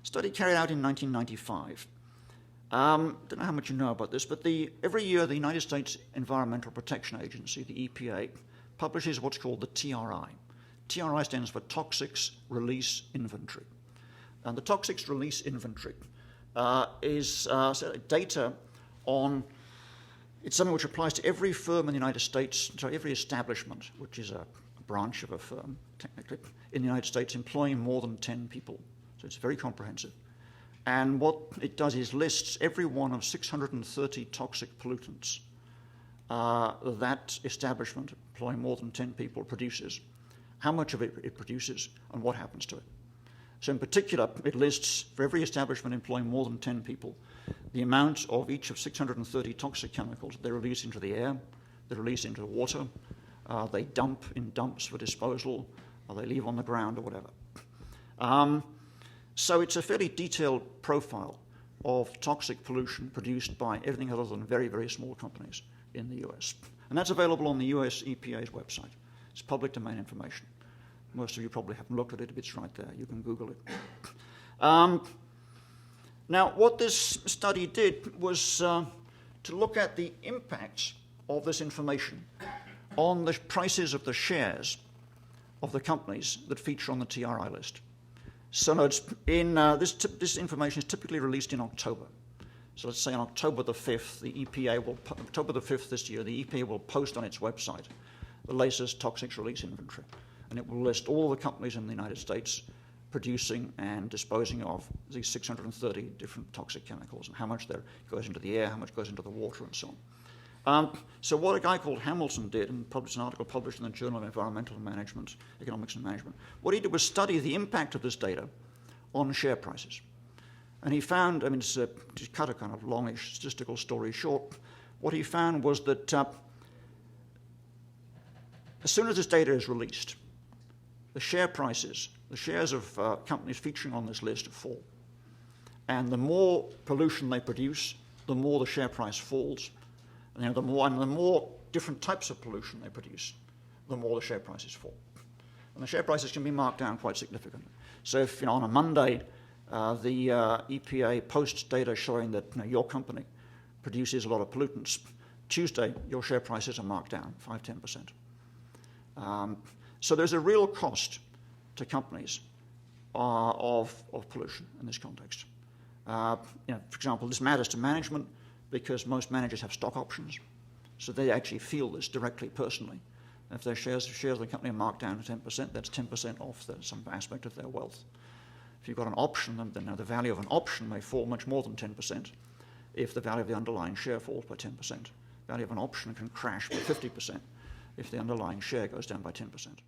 Study carried out in 1995. Don't know how much you know about this, but every year the United States Environmental Protection Agency, the EPA, publishes what's called the TRI. TRI stands for Toxics Release Inventory. And the Toxics Release Inventory is data on, it's something which applies to every firm in the United States, so every establishment, which is a branch of a firm, technically, in the United States employing more than 10 people. So it's very comprehensive. And what it does is lists every one of 630 toxic pollutants that establishment employing more than 10 people produces, how much of it produces, and what happens to it. So in particular, it lists for every establishment employing more than 10 people, the amount of each of 630 toxic chemicals they release into the air, they release into the water, they dump in dumps for disposal, or they leave on the ground or whatever. So it's a fairly detailed profile of toxic pollution produced by everything other than very, very small companies in the US. And that's available on the US EPA's website. It's public domain information. Most of you probably haven't looked at it, it's right there. You can Google it. Now, what this study did was to look at the impacts of this information on the prices of the shares of the companies that feature on the TRI list. So it's this information is typically released in October. So let's say on October the 5th, October the 5th this year, the EPA will post on its website the latest toxics release inventory. And it will list all the companies in the United States producing and disposing of these 630 different toxic chemicals and how much there goes into the air, how much goes into the water, and so on. So what a guy called Hamilton did, and published an article published in the Journal of Environmental Management, Economics and Management, what he did was study the impact of this data on share prices. And he found, to cut a kind of longish statistical story short, what he found was that as soon as this data is released, the share prices, the shares of companies featuring on this list fall. And the more pollution they produce, the more the share price falls. And the more different types of pollution they produce, the more the share prices fall. And the share prices can be marked down quite significantly. So if on a Monday the EPA posts data showing that your company produces a lot of pollutants, Tuesday your share prices are marked down 5–10%. So there's a real cost to companies of pollution in this context. For example, this matters to management because most managers have stock options, so they actually feel this directly, personally. If their shares of the company are marked down to 10%, that's 10% off some aspect of their wealth. If you've got an option, then the value of an option may fall much more than 10% if the value of the underlying share falls by 10%. The value of an option can crash by 50% if the underlying share goes down by 10%.